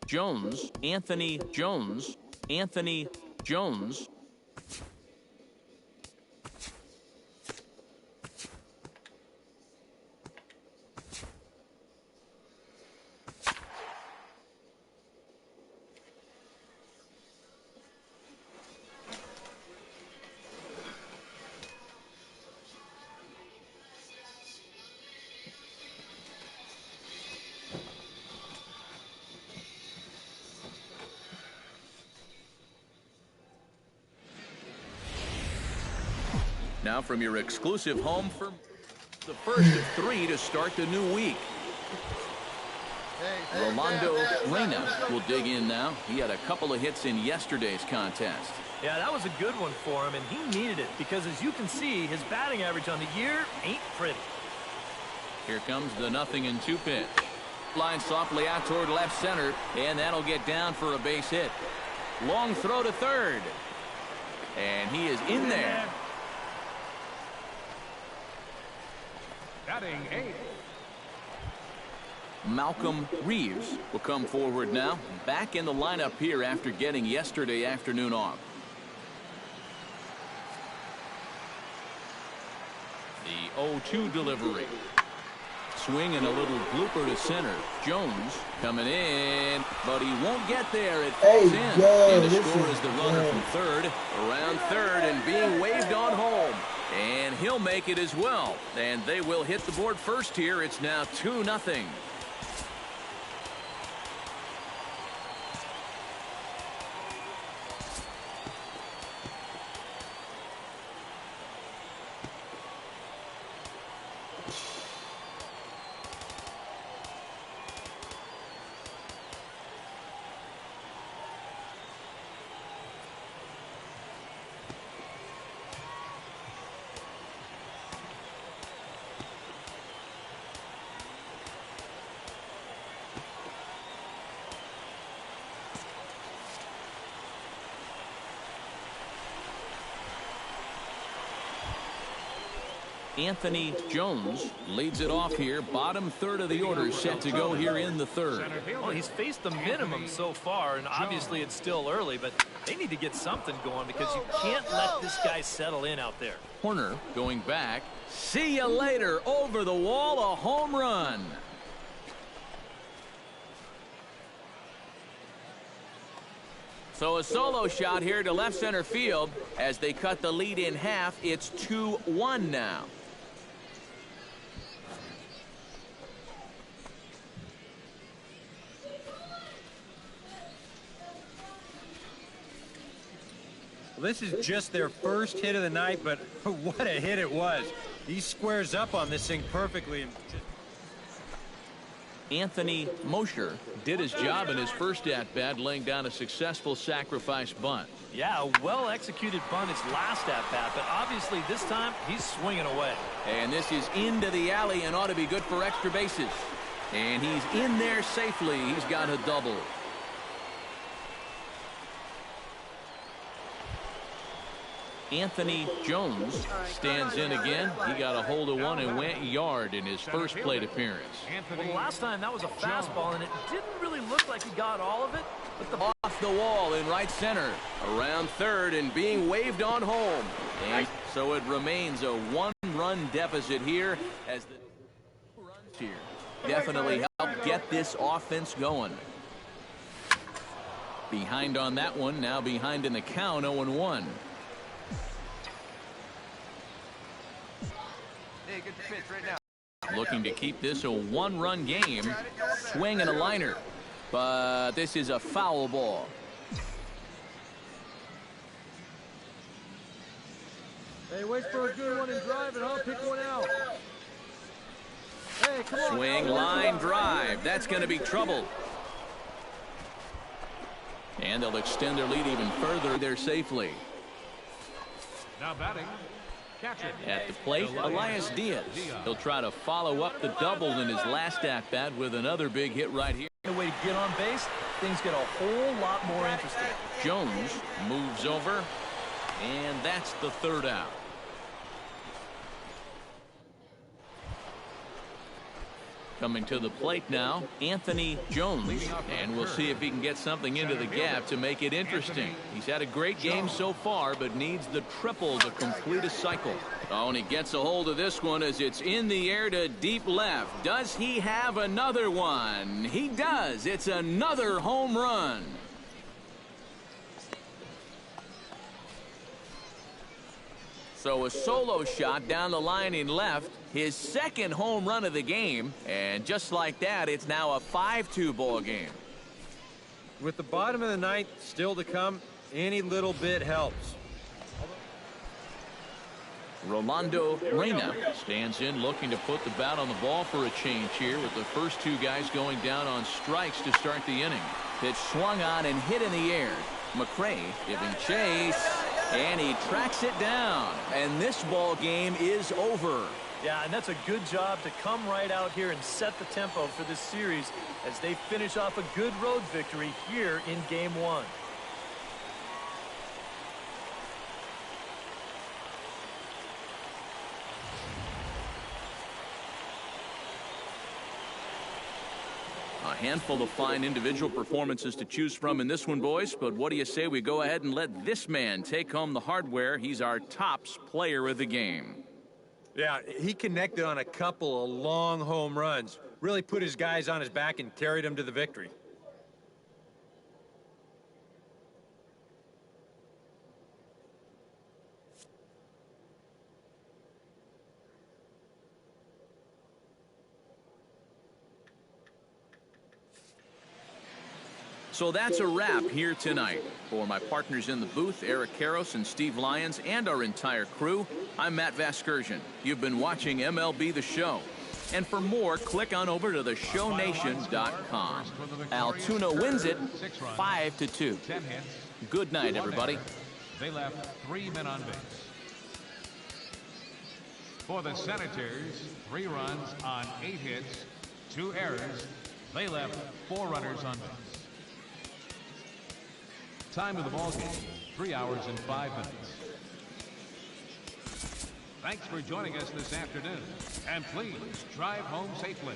Jones, Anthony Jones, Anthony Jones. Now from your exclusive home for the first of 3 to start the new week. Rolando Reyna will dig in now. He had a couple of hits in yesterday's contest. Yeah, that was a good one for him, and he needed it because, as you can see, his batting average on the year ain't pretty. Here comes the 0-2 pitch. Line softly out toward left center, and that'll get down for a base hit. Long throw to third. And he is in there. Batting 8th. Malcolm Reeves will come forward now. Back in the lineup here after getting yesterday afternoon off. The 0-2 delivery. Swing and a little blooper to center. Jones coming in, but he won't get there. It falls in. And the score is the runner from third. Around third and being waved on home. And he'll make it as well. And they will hit the board first here. It's now 2-0. Anthony Jones leads it off here. Bottom third of the order set to go here in the third. Well, he's faced the minimum so far, and obviously it's still early, but they need to get something going because you can't let this guy settle in out there. Horner going back. See you later. Over the wall, a home run. So a solo shot here to left center field as they cut the lead in half. It's 2-1 now. Well, this is just their first hit of the night, but what a hit it was. He squares up on this thing perfectly. And Anthony Mosher did his job in his first at-bat, laying down a successful sacrifice bunt. Yeah, a well-executed bunt his last at-bat, but obviously this time he's swinging away. And this is into the alley and ought to be good for extra bases. And he's in there safely. He's got a double. Anthony Jones stands in again. He got a hold of one and went yard in his first plate appearance. Well, the last time that was a fastball, and it didn't really look like he got all of it. But the off the wall in right center. Around third and being waved on home. And so it remains a 1-run deficit here as the runs here definitely help get this offense going. Behind on that one. Now behind in the count, 0-1. Good pitch right now. Looking to keep this a 1-run game. Swing and a liner. But this is a foul ball. Hey, wait for a good one and drive, and I'll pick one out. Hey, come on. Swing, line, drive. That's going to be trouble. And they'll extend their lead even further there safely. Now batting. At the plate, Elias Diaz. He'll try to follow up the double in his last at-bat with another big hit right here. The way to get on base, things get a whole lot more interesting. Jones moves over, and that's the third out. Coming to the plate now, Anthony Jones, and we'll see if he can get something into the gap to make it interesting. He's had a great game so far, but needs the triple to complete a cycle. Oh, and he gets a hold of this one as it's in the air to deep left. Does he have another one? He does. It's another home run. So a solo shot down the line in left, his second home run of the game, and just like that, it's now a 5-2 ball game. With the bottom of the ninth still to come, any little bit helps. Rolando Reyna stands in, looking to put the bat on the ball for a change here, with the first two guys going down on strikes to start the inning. Pitch swung on and hit in the air. McRae giving chase, and he tracks it down, and this ball game is over. Yeah, and that's a good job to come right out here and set the tempo for this series as they finish off a good road victory here in Game 1. A handful of fine individual performances to choose from in this one, boys, but what do you say we go ahead and let this man take home the hardware? He's our tops player of the game. Yeah, he connected on a couple of long home runs. Really put his guys on his back and carried them to the victory. So that's a wrap here tonight. For my partners in the booth, Eric Karros and Steve Lyons, and our entire crew, I'm Matt Vasgersian. You've been watching MLB The Show. And for more, click on over to theshownation.com. Altoona wins it 5-2. Good night, everybody. They left 3 men on base. For the Senators, 3 runs on 8 hits, 2 errors. They left 4 runners on base. Time of the ball game, 3 hours and 5 minutes. Thanks for joining us this afternoon, and please drive home safely.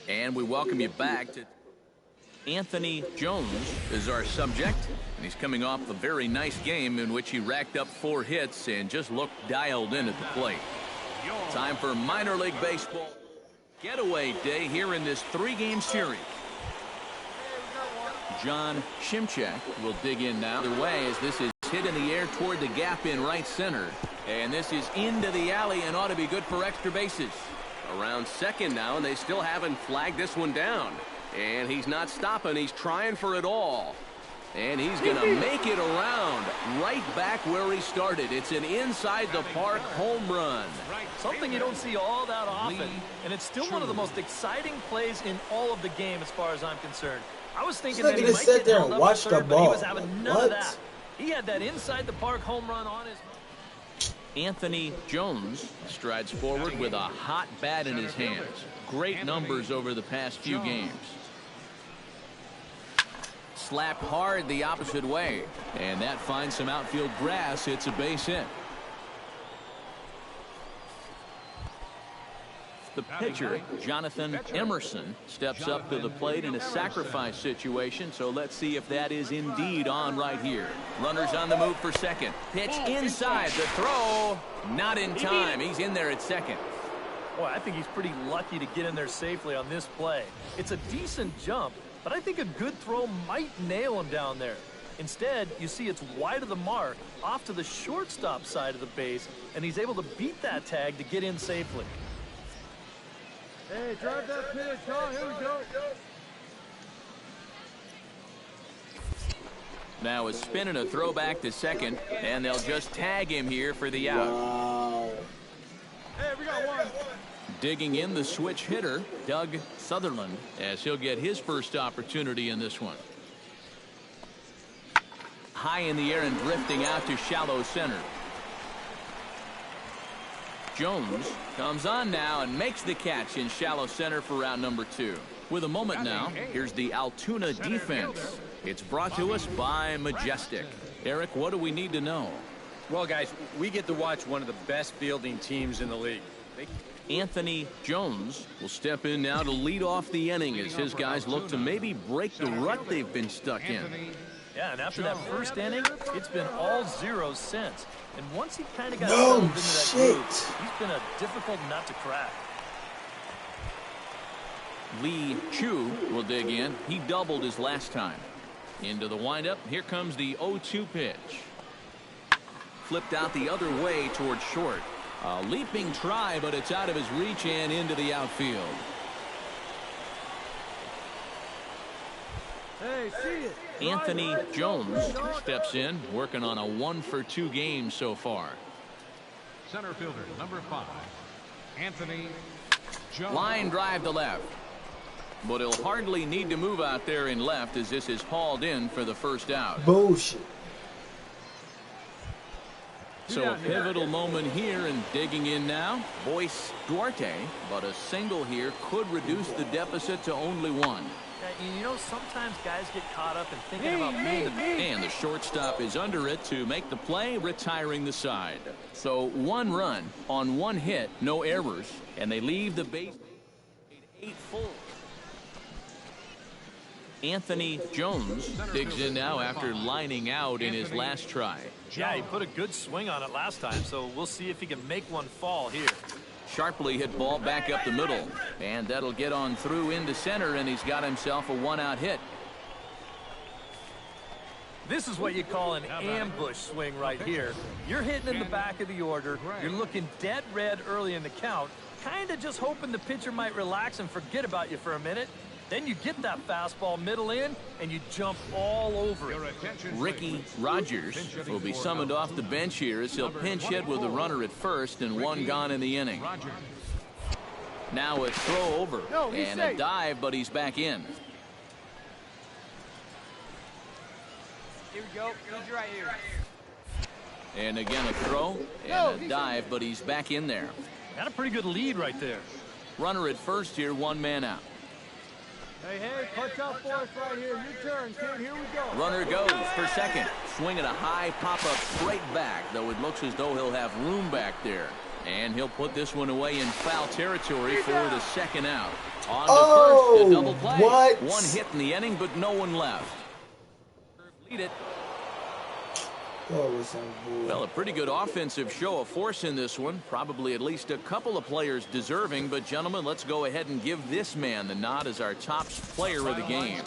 And we welcome you back to Anthony Jones is our subject, and he's coming off a very nice game in which he racked up 4 hits and just looked dialed in at the plate. Time for minor league baseball getaway day here in this 3-game series. John Shimchak will dig in now. The way as this is hit in the air toward the gap in right center, and this is into the alley and ought to be good for extra bases. Around second now, and they still haven't flagged this one down, and he's not stopping. He's trying for it all, and he's gonna make it around right back where he started. It's an inside the park home run. Something you don't see all that often, and it's still one of the most exciting plays in all of the game as far as I'm concerned. I was thinking that he might get held up at third, but he was having none of that. He had that inside the park home run on his... Anthony Jones strides forward with a hot bat in his hands. Great numbers over the past few games. Slapped hard the opposite way, and that finds some outfield grass. It's a base hit. The pitcher, Jonathan Emerson, steps up to the plate in a sacrifice situation, so let's see if that is indeed on right here. Runners on the move for second. Pitch inside, the throw, not in time. He's in there at second. Boy, I think he's pretty lucky to get in there safely on this play. It's a decent jump, but I think a good throw might nail him down there. Instead, you see it's wide of the mark, off to the shortstop side of the base, and he's able to beat that tag to get in safely. Hey, drive that pitch, huh? Here we go. Now a spin and a throwback to second, and they'll just tag him here for the out. Wow. Hey, we got one. Digging in the switch hitter, Doug Sutherland, as he'll get his first opportunity in this one. High in the air and drifting out to shallow center. Jones comes on now and makes the catch in shallow center for round number 2. With a moment now, here's the Altoona defense. It's brought to us by Majestic. Eric, what do we need to know? Well, guys, we get to watch one of the best fielding teams in the league. Anthony Jones will step in now to lead off the inning as his guys look to maybe break the rut they've been stuck in. Yeah, and after that first inning, it's been all zeros since. And once he kind of got settled into that groove, he's been a difficult nut to crack. Lee Chu will dig in. He doubled his last time. Into the windup. Here comes the 0-2 pitch. Flipped out the other way towards short. A leaping try, but it's out of his reach and into the outfield. Hey, see it. Anthony Jones steps in, working on a 1-for-2 game so far. Center fielder, number 5, Anthony Jones. Line drive to left. But he'll hardly need to move out there in left as this is hauled in for the first out. Bullshit. So a pivotal moment here, and digging in now, Boyce Duarte. But a single here could reduce the deficit to only 1. You know, sometimes guys get caught up in thinking about being the... And the shortstop is under it to make the play, retiring the side. So 1 run on 1 hit, no errors, and they leave the base 8 full. Anthony Jones digs in now after lining out in his last try. Yeah, he put a good swing on it last time, so we'll see if he can make one fall here. Sharply hit ball back up the middle, and that'll get on through into center, and he's got himself a 1-out hit. This is what you call an ambush swing right here. You're hitting in the back of the order. You're looking dead red early in the count, kind of just hoping the pitcher might relax and forget about you for a minute. Then you get that fastball middle in, and you jump all over it. Ricky Rogers will be summoned off the bench here as he'll pinch hit with a runner at first and 1 gone in the inning. Now a throw over and a dive, but he's back in. Here we go. He's right here. And again a throw and a dive, but he's back in there. Got a pretty good lead right there. Runner at first here, 1 man out. Hey, punch out for us right here. Your turn, kid. Here we go. Runner goes for second. Swinging a high pop-up straight back, though it looks as though he'll have room back there. And he'll put this one away in foul territory for the second out. On to first, a double play. What? 1 hit in the inning, but no one left. Lead it. Well, a pretty good offensive show of force in this one. Probably at least a couple of players deserving. But, gentlemen, let's go ahead and give this man the nod as our top player of the game.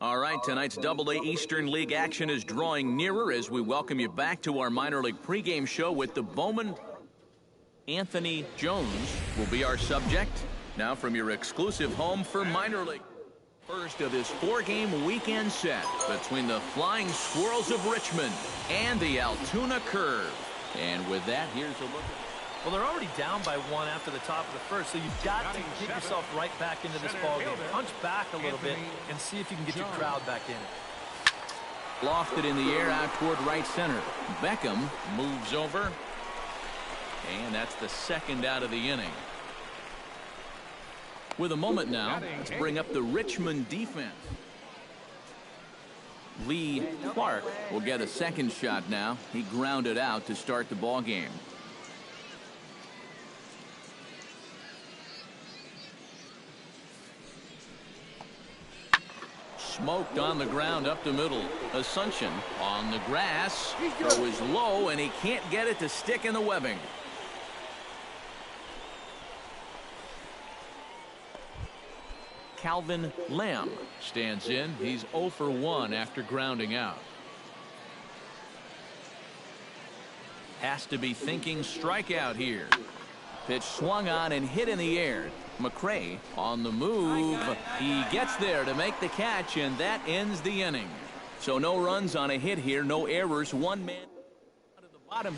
All right, tonight's Double-A Eastern League action is drawing nearer as we welcome you back to our minor league pregame show with the Bowman. Anthony Jones will be our subject. Now from your exclusive home for minor league. First of this 4-game weekend set between the Flying Squirrels of Richmond and the Altoona Curve. And with that, here's a look. Well, they're already down by 1 after the top of the first, so you've got to get yourself right back into this ballgame. Punch back a little bit and see if you can get your crowd back in it. Lofted in the air out toward right center. Beckham moves over. And that's the second out of the inning. With a moment now, let's bring up the Richmond defense. Lee Clark will get a second shot now. He grounded out to start the ball game. Smoked on the ground up the middle. Asuncion on the grass. Throw is low and he can't get it to stick in the webbing. Calvin Lamb stands in. He's 0 for 1 after grounding out. Has to be thinking strikeout here. Pitch swung on and hit in the air. McRae on the move. He gets there to make the catch, and that ends the inning. So no runs on a hit here, no errors. One man out of the bottom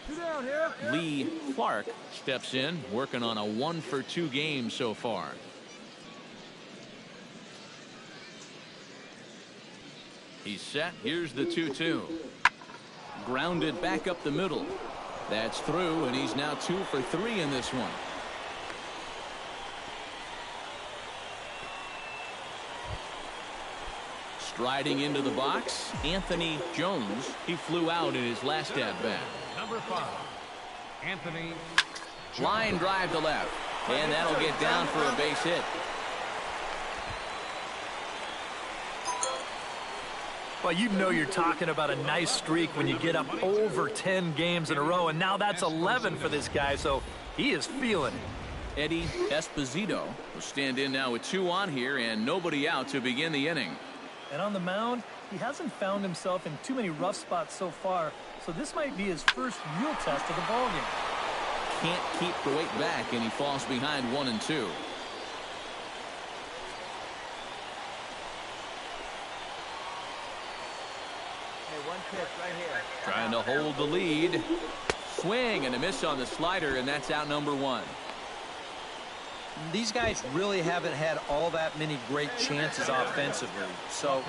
half. Lee Clark steps in, working on a 1 for 2 game so far. He's set. Here's the 2-2. Grounded back up the middle. That's through, and he's now 2 for 3 in this one. Striding into the box, Anthony Jones. He flew out in his last at-bat. Number 5, Anthony. Line drive to left, and that'll get down for a base hit. Well, you know you're talking about a nice streak when you get up over 10 games in a row, and now that's 11 for this guy, so he is feeling it. Eddie Esposito will stand in now with 2 on here and nobody out to begin the inning. And on the mound, he hasn't found himself in too many rough spots so far, so this might be his first real test of the ballgame. Can't keep the weight back, and he falls behind 1 and 2. Trying to hold the lead. Swing and a miss on the slider, and that's out number 1. These guys really haven't had all that many great chances offensively. So,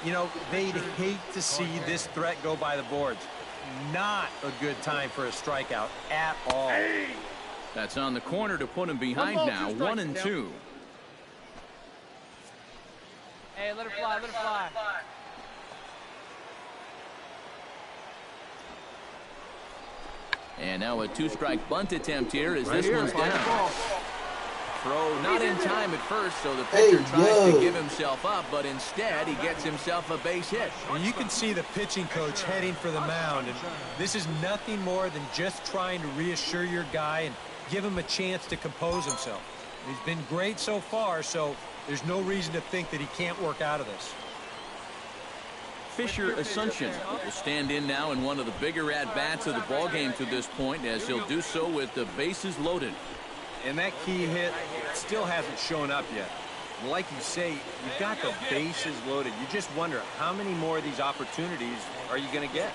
you know, they'd hate to see this threat go by the boards. Not a good time for a strikeout at all. That's on the corner to put him behind now. 1 and 2. Hey, let her fly, let her fly. And now a 2-strike bunt attempt here as this one's down. Throw not in time at first, so the pitcher tries to give himself up, but instead he gets himself a base hit. And you can see the pitching coach heading for the mound, and this is nothing more than just trying to reassure your guy and give him a chance to compose himself. He's been great so far, so there's no reason to think that he can't work out of this. Fisher Asuncion will stand in now in one of the bigger at-bats of the ballgame to this point, as he'll do so with the bases loaded. And that key hit still hasn't shown up yet. Like you say, you've got the bases loaded. You just wonder how many more of these opportunities are you going to get?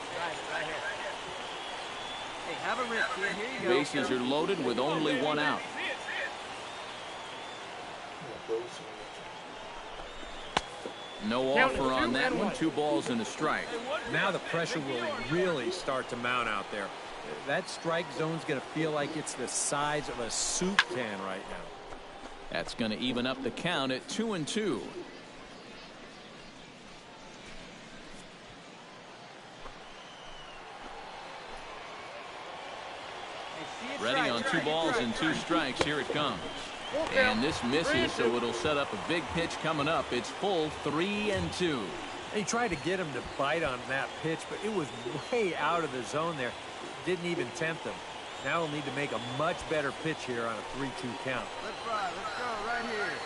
Hey, have a rip, kid. Here you go. Bases are loaded with only 1 out. No offer on that one. 2 balls and a strike. Now the pressure will really start to mount out there. That strike zone's going to feel like it's the size of a soup can right now. That's going to even up the count at 2 and 2. Ready on 2 balls and 2 strikes. Here it comes. And this misses, so it'll set up a big pitch coming up. It's full 3 and 2. He tried to get him to bite on that pitch, but it was way out of the zone there. Didn't even tempt him. Now he'll need to make a much better pitch here on a 3-2 count. Let's fly. Let's go right here.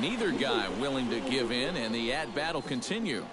Neither guy willing to give in, and the at-bat will continue.